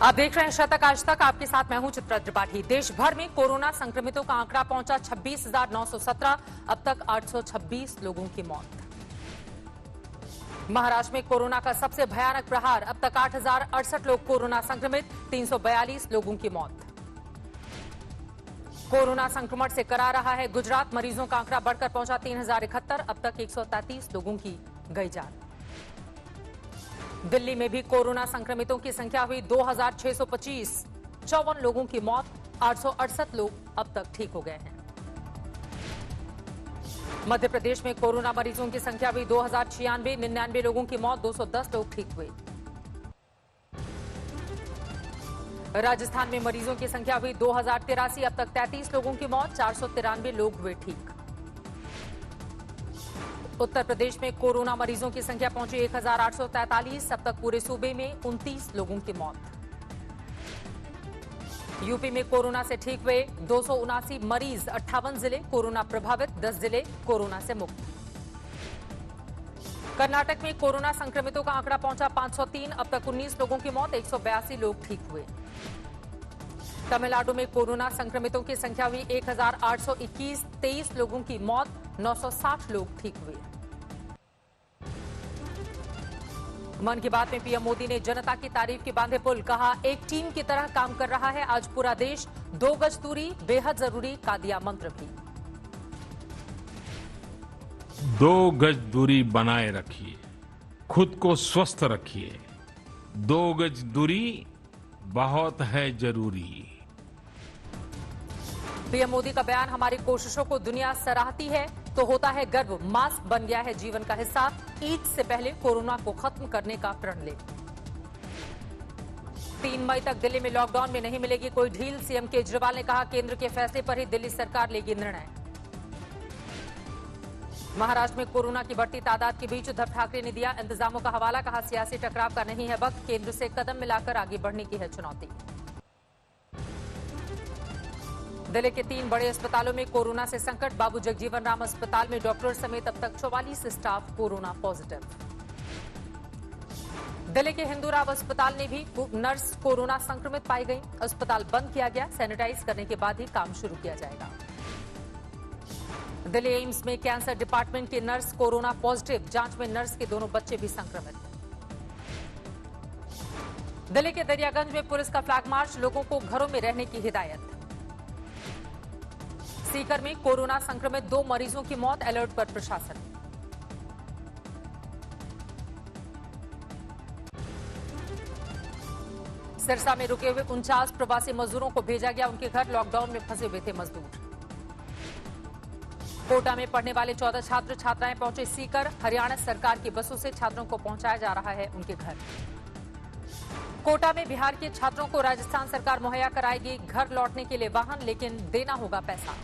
आप देख रहे हैं शतक आज तक। आपके साथ मैं हूं चित्रा त्रिपाठी। देश भर में कोरोना संक्रमितों का आंकड़ा पहुंचा 26,917। अब तक 826 लोगों की मौत। महाराष्ट्र में कोरोना का सबसे भयानक प्रहार। अब तक 8,068 लोग कोरोना संक्रमित, 342 लोगों की मौत। कोरोना संक्रमण से करा रहा है गुजरात। मरीजों का आंकड़ा बढ़कर पहुंचा 3,071। अब तक 133 लोगों की गई जान। दिल्ली में भी कोरोना संक्रमितों की संख्या हुई 2,625। 54 लोगों की मौत, 868 लोग अब तक ठीक हो गए हैं। मध्य प्रदेश में कोरोना मरीजों की संख्या हुई 2,096। 99 लोगों की मौत, 210 लोग ठीक हुए। राजस्थान में मरीजों की संख्या हुई 2,083। अब तक 33 लोगों की मौत, 493 लोग हुए ठीक। उत्तर प्रदेश में कोरोना मरीजों की संख्या पहुंची 1,843। अब तक पूरे सूबे में 29 लोगों की मौत। यूपी में कोरोना से ठीक हुए 279 मरीज। 58 जिले कोरोना प्रभावित, 10 जिले कोरोना से मुक्त। कर्नाटक में कोरोना संक्रमितों का आंकड़ा पहुंचा 503। अब तक 19 लोगों की मौत, 182 लोग ठीक हुए। तमिलनाडु में कोरोना संक्रमितों की संख्या हुई 1,821। 23 लोगों की मौत, 960 लोग ठीक हुए। मन की बात में पीएम मोदी ने जनता की तारीफ की बांधे पुल। कहा, एक टीम की तरह काम कर रहा है आज पूरा देश। 2 गज दूरी बेहद जरूरी का दिया मंत्र भी। 2 गज दूरी बनाए रखिए, खुद को स्वस्थ रखिए। 2 गज दूरी बहुत है जरूरी। पीएम मोदी का बयान हमारी कोशिशों को दुनिया सराहती है तो होता है गर्व। मास्क बन गया है जीवन का हिस्सा। ईद से पहले कोरोना को खत्म करने का प्रण ले। 3 मई तक दिल्ली में लॉकडाउन में नहीं मिलेगी कोई ढील। सीएम केजरीवाल ने कहा, केंद्र के फैसले पर ही दिल्ली सरकार लेगी निर्णय। महाराष्ट्र में कोरोना की बढ़ती तादाद के बीच उद्धव ठाकरे ने दिया इंतजामों का हवाला। कहा, सियासी टकराव का नहीं है वक्त, केंद्र से कदम मिलाकर आगे बढ़ने की है चुनौती। दिल्ली के 3 बड़े अस्पतालों में कोरोना से संकट। बाबू जगजीवन राम अस्पताल में डॉक्टर समेत अब तक 44 स्टाफ कोरोना पॉजिटिव। दिल्ली के हिंदूराव अस्पताल में भी नर्स कोरोना संक्रमित पाई गई। अस्पताल बंद किया गया। सैनिटाइज करने के बाद ही काम शुरू किया जाएगा। दिल्ली एम्स में कैंसर डिपार्टमेंट की नर्स कोरोना पॉजिटिव। जांच में नर्स के दोनों बच्चे भी संक्रमित। दिल्ली के दरियागंज में पुलिस का फ्लैग मार्च। लोगों को घरों में रहने की हिदायत। सीकर में कोरोना संक्रमित 2 मरीजों की मौत। अलर्ट पर प्रशासन। सिरसा में रुके हुए 49 प्रवासी मजदूरों को भेजा गया उनके घर। लॉकडाउन में फंसे हुए थे मजदूर। कोटा में पढ़ने वाले 14 छात्र छात्राएं पहुंचे सीकर। हरियाणा सरकार की बसों से छात्रों को पहुंचाया जा रहा है उनके घर। कोटा में बिहार के छात्रों को राजस्थान सरकार मुहैया कराएगी घर लौटने के लिए वाहन, लेकिन देना होगा पैसा।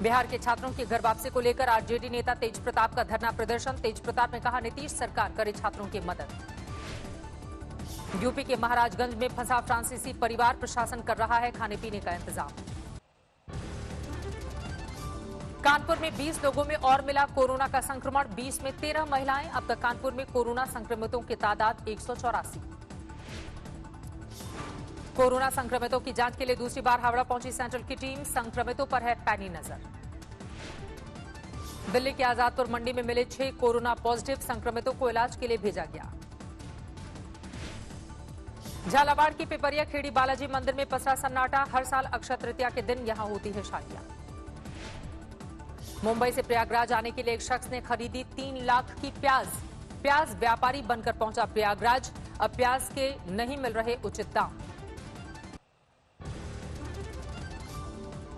बिहार के छात्रों की घर वापसी को लेकर आरजेडी नेता तेज प्रताप का धरना प्रदर्शन। तेज प्रताप ने कहा, नीतीश सरकार करे छात्रों की मदद। यूपी के महाराजगंज में फंसा फ्रांसीसी परिवार। प्रशासन कर रहा है खाने पीने का इंतजाम। कानपुर में 20 लोगों में और मिला कोरोना का संक्रमण। 20 में 13 महिलाएं। अब तक कानपुर में कोरोना संक्रमितों की तादाद 184। कोरोना संक्रमितों की जांच के लिए दूसरी बार हावड़ा पहुंची सेंट्रल की टीम। संक्रमितों पर है पैनी नजर। दिल्ली के आजादपुर मंडी में मिले 6 कोरोना पॉजिटिव संक्रमितों को इलाज के लिए भेजा गया। झालावाड़ की पिपरिया खेड़ी बालाजी मंदिर में पसरा सन्नाटा। हर साल अक्षय तृतीया के दिन यहां होती है शादियां। मुंबई से प्रयागराज आने के लिए एक शख्स ने खरीदी 3 लाख की प्याज। प्याज व्यापारी बनकर पहुंचा प्रयागराज। अब प्याज के नहीं मिल रहे उचित दाम।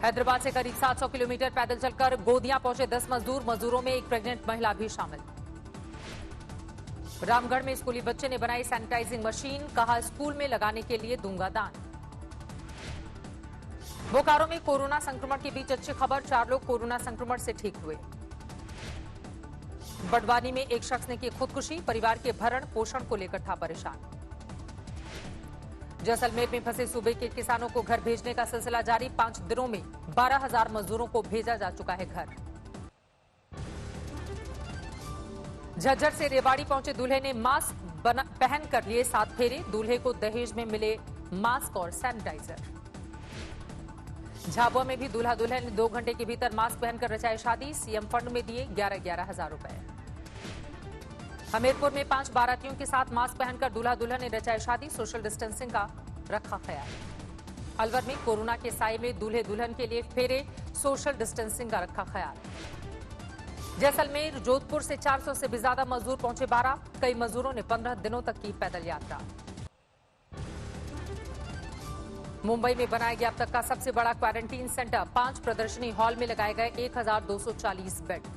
हैदराबाद से करीब 700 किलोमीटर पैदल चलकर गोदियां पहुंचे 10 मजदूर। मजदूरों में एक प्रेग्नेंट महिला भी शामिल। रामगढ़ में स्कूली बच्चे ने बनाई सैनिटाइजिंग मशीन। कहा, स्कूल में लगाने के लिए दूंगा दान। बोकारो में कोरोना संक्रमण के बीच अच्छी खबर। 4 लोग कोरोना संक्रमण से ठीक हुए। बड़वानी में एक शख्स ने की खुदकुशी। परिवार के भरण पोषण को लेकर था परेशान। जैसलमेर में फंसे सूबे के किसानों को घर भेजने का सिलसिला जारी। 5 दिनों में 12,000 मजदूरों को भेजा जा चुका है घर। झज्जर से रेवाड़ी पहुंचे दूल्हे ने मास्क पहन कर लिए 7 फेरे, दूल्हे को दहेज में मिले मास्क और सैनिटाइजर। झाबुआ में भी दूल्हा दुल्हन ने 2 घंटे के भीतर मास्क पहनकर रचाई शादी, सीएम फंड में दिए 11-11 हजार रुपए। हमीरपुर में 5 बारातियों के साथ मास्क पहनकर दूल्हा दुल्हन ने रचाई शादी, सोशल डिस्टेंसिंग का रखा ख्याल। अलवर में कोरोना के साए में दूल्हे दुल्हन के लिए फेरे, सोशल डिस्टेंसिंग का रखा ख्याल। जैसलमेर, जोधपुर से 400 से भी ज्यादा मजदूर पहुंचे 12, कई मजदूरों ने 15 दिनों तक की पैदल यात्रा। मुंबई में बनाया गया अब तक का सबसे बड़ा क्वारंटीन सेंटर, 5 प्रदर्शनी हॉल में लगाए गए 1240 बेड।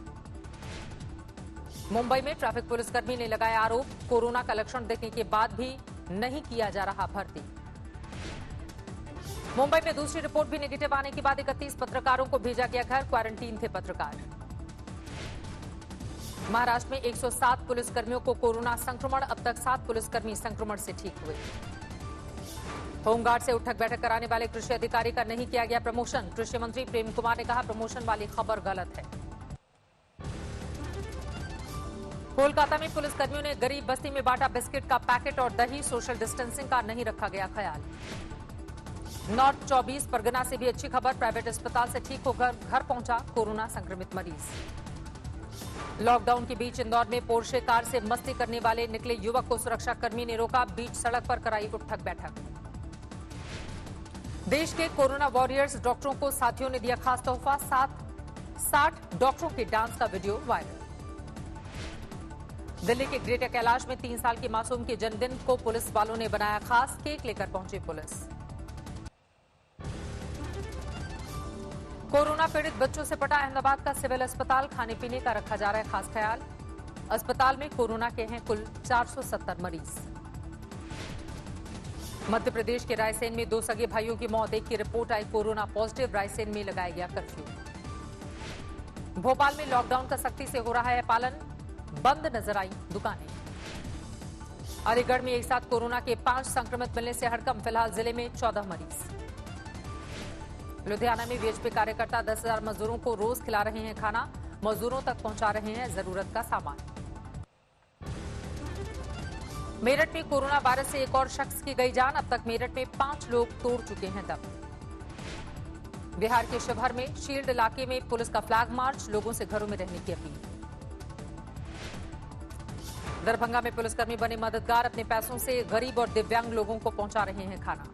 मुंबई में ट्रैफिक पुलिसकर्मी ने लगाया आरोप, कोरोना का लक्षण दिखने के बाद भी नहीं किया जा रहा भर्ती। मुंबई में दूसरी रिपोर्ट भी नेगेटिव आने के बाद 31 पत्रकारों को भेजा गया घर, क्वारंटीन थे पत्रकार। महाराष्ट्र में 107 पुलिसकर्मियों को कोरोना संक्रमण, अब तक 7 पुलिसकर्मी संक्रमण से ठीक हुए। होमगार्ड से उठक बैठक कराने वाले कृषि अधिकारी का नहीं किया गया प्रमोशन, कृषि मंत्री प्रेम कुमार ने कहा प्रमोशन वाली खबर गलत है। कोलकाता में पुलिसकर्मियों ने गरीब बस्ती में बांटा बिस्किट का पैकेट और दही, सोशल डिस्टेंसिंग का नहीं रखा गया ख्याल। नॉर्थ 24 परगना से भी अच्छी खबर, प्राइवेट अस्पताल से ठीक होकर घर पहुंचा कोरोना संक्रमित मरीज। लॉकडाउन के बीच इंदौर में पोर्शे कार से मस्ती करने वाले निकले युवक को सुरक्षा कर्मी ने रोका, बीच सड़क पर कराई उठक बैठक। देश के कोरोना वॉरियर्स डॉक्टरों को साथियों ने दिया खास तोहफा, 60 डॉक्टरों के डांस का वीडियो वायरल। दिल्ली के ग्रेटर कैलाश में 3 साल के मासूम के जन्मदिन को पुलिस वालों ने बनाया खास, केक लेकर पहुंची पुलिस। कोरोना पीड़ित बच्चों से पटा अहमदाबाद का सिविल अस्पताल, खाने पीने का रखा जा रहा है खास ख्याल। अस्पताल में कोरोना के हैं कुल 470 मरीज। मध्य प्रदेश के रायसेन में 2 सगे भाइयों की मौत, एक की रिपोर्ट आई कोरोना पॉजिटिव, रायसेन में लगाया गया कर्फ्यू। भोपाल में लॉकडाउन का सख्ती से हो रहा है पालन, बंद नजर आई दुकानें। अलीगढ़ में एक साथ कोरोना के 5 संक्रमित मिलने से हड़कंप, फिलहाल जिले में 14 मरीज। लुधियाना में वीएचपी कार्यकर्ता 10,000 मजदूरों को रोज खिला रहे हैं खाना, मजदूरों तक पहुंचा रहे हैं जरूरत का सामान। मेरठ में कोरोना वायरस से एक और शख्स की गई जान, अब तक मेरठ में 5 लोग तोड़ चुके हैं दम। बिहार के शिवहर में शील्ड इलाके में पुलिस का फ्लैग मार्च, लोगों से घरों में रहने की अपील। दरभंगा में पुलिसकर्मी बने मददगार, अपने पैसों से गरीब और दिव्यांग लोगों को पहुंचा रहे हैं खाना।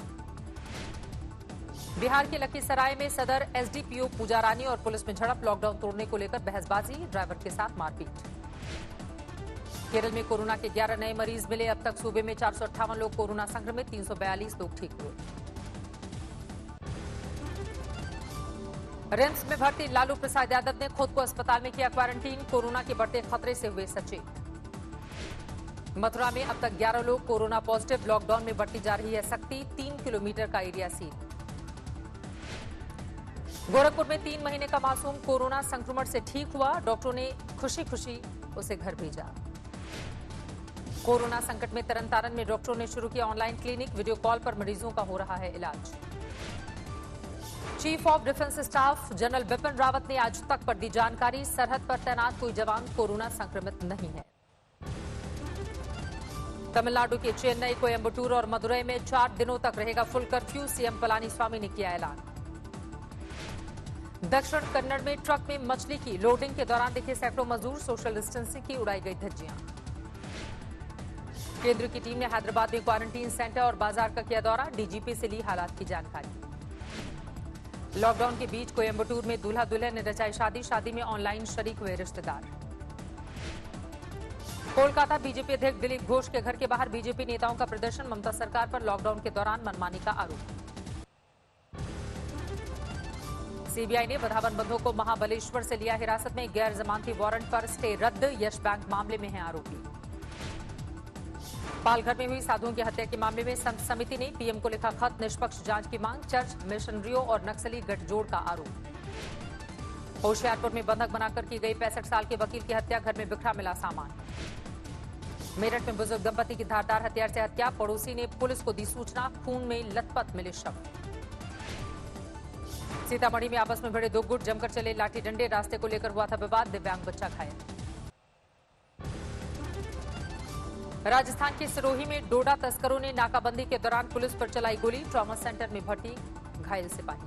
बिहार के लखीसराय में सदर एसडीपीओ पूजा रानी और पुलिस में झड़प, लॉकडाउन तोड़ने को लेकर बहसबाजी, ड्राइवर के साथ मारपीट। केरल में कोरोना के 11 नए मरीज मिले, अब तक सूबे में 458 लोग कोरोना संक्रमित, 342 लोग ठीक हुए। रिम्स में भर्ती लालू प्रसाद यादव ने खुद को अस्पताल में किया क्वारंटीन, कोरोना के बढ़ते खतरे से हुए सचेत। मथुरा में अब तक 11 लोग कोरोना पॉजिटिव, लॉकडाउन में बढ़ती जा रही है सख्ती, 3 किलोमीटर का एरिया सील। गोरखपुर में 3 महीने का मासूम कोरोना संक्रमण से ठीक हुआ, डॉक्टरों ने खुशी खुशी उसे घर भेजा। कोरोना संकट में तरनतारन में डॉक्टरों ने शुरू किया ऑनलाइन क्लिनिक, वीडियो कॉल पर मरीजों का हो रहा है इलाज। Chief of defence staff general Bipin Rawat ने आज तक पर दी जानकारी, सरहद पर तैनात कोई जवान कोरोना संक्रमित नहीं है। तमिलनाडु के चेन्नई, कोयम्बटूर और मदुरई में 4 दिनों तक रहेगा फुल कर्फ्यू, सीएम पलानीस्वामी ने किया ऐलान। दक्षिण कन्नड़ में ट्रक में मछली की लोडिंग के दौरान दिखे सैकड़ों मजदूर, सोशल डिस्टेंसिंग की उड़ाई गई धज्जियां। केंद्र की टीम ने हैदराबाद में क्वारंटीन सेंटर और बाजार का किया दौरा, डीजीपी से ली हालात की जानकारी। लॉकडाउन के बीच कोयम्बटूर में दूल्हा दुल्हन ने रचाई शादी, शादी में ऑनलाइन शरीक हुए रिश्तेदार। कोलकाता बीजेपी अध्यक्ष दिलीप घोष के घर के बाहर बीजेपी नेताओं का प्रदर्शन, ममता सरकार पर लॉकडाउन के दौरान मनमानी का आरोप। सीबीआई ने वधावन बंधु को महाबलेश्वर से लिया हिरासत में, गैर जमानती वारंट पर स्टे रद्द, यश बैंक मामले में है आरोपी। पालघर में हुई साधुओं की हत्या के मामले में संत समिति ने पीएम को लिखा खत, निष्पक्ष जांच की मांग, चर्च मिशनरियों और नक्सली गठजोड़ का आरोप। होशियारपुर में बंधक बनाकर की गई 65 साल के वकील की हत्या, घर में बिखरा मिला सामान। मेरठ में बुजुर्ग दंपति की धारदार हथियार से हत्या, पड़ोसी ने पुलिस को दी सूचना, खून में लथपथ मिले शव। सीतामढ़ी में आपस में भिड़े 2 गुट, जमकर चले लाठी डंडे, रास्ते को लेकर हुआ था विवाद, दिव्यांग बच्चा घायल। राजस्थान के सिरोही में डोडा तस्करों ने नाकाबंदी के दौरान पुलिस पर चलाई गोली, ट्रॉमा सेंटर में भर्ती घायल सिपाही।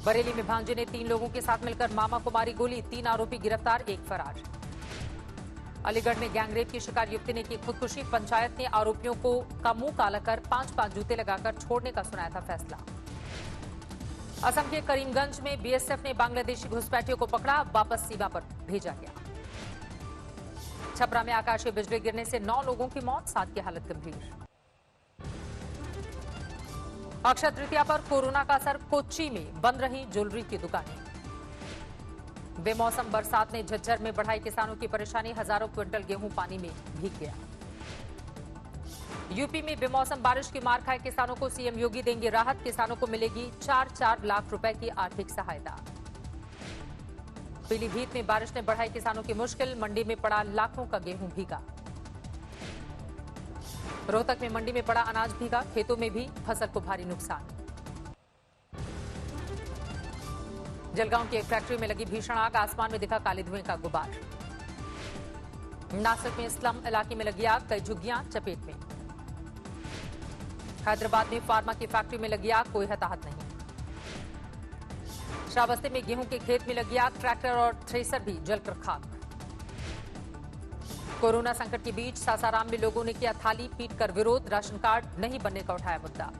बरेली में भांजे ने 3 लोगों के साथ मिलकर मामा को मारी गोली, 3 आरोपी गिरफ्तार, 1 फरार। अलीगढ़ में गैंगरेप की शिकार युवती ने की खुदकुशी, पंचायत ने आरोपियों का मुंह काला कर 5-5 जूते लगाकर छोड़ने का सुनाया था फैसला। असम के करीमगंज में बीएसएफ ने बांग्लादेशी घुसपैठियों को पकड़ा, वापस सीमा पर भेजा गया। छपरा में आकाशीय बिजली गिरने से 9 लोगों की मौत, 7 की हालत गंभीर। अक्षय तृतीया पर कोरोना का असर, कोच्चि में बंद रही ज्वेलरी की दुकानें। बेमौसम बरसात ने झज्जर में बढ़ाई किसानों की परेशानी, हजारों क्विंटल गेहूं पानी में भीग गया। यूपी में बेमौसम बारिश की मार खाए किसानों को सीएम योगी देंगे राहत, किसानों को मिलेगी 4-4 लाख रुपए की आर्थिक सहायता। पीलीभीत में बारिश ने बढ़ाई किसानों की मुश्किल, मंडी में पड़ा लाखों का गेहूं भीगा। रोहतक में मंडी में पड़ा अनाज भीगा, खेतों में भी फसल को भारी नुकसान। जलगांव की एक फैक्ट्री में लगी भीषण आग, आसमान में दिखा काले धुएं का गुबार। नासिक में स्लम इलाके में लगी आग, कई झुग्गियां चपेट में। हैदराबाद में फार्मा की फैक्ट्री में लगी आग, कोई हताहत नहीं। श्रावस्ती में गेहूं के खेत में लगी आग, ट्रैक्टर और थ्रेसर भी जलकर खाक। कोरोना संकट के बीच सासाराम में लोगों ने किया थाली पीट कर विरोध, राशन कार्ड नहीं बनने का उठाया मुद्दा।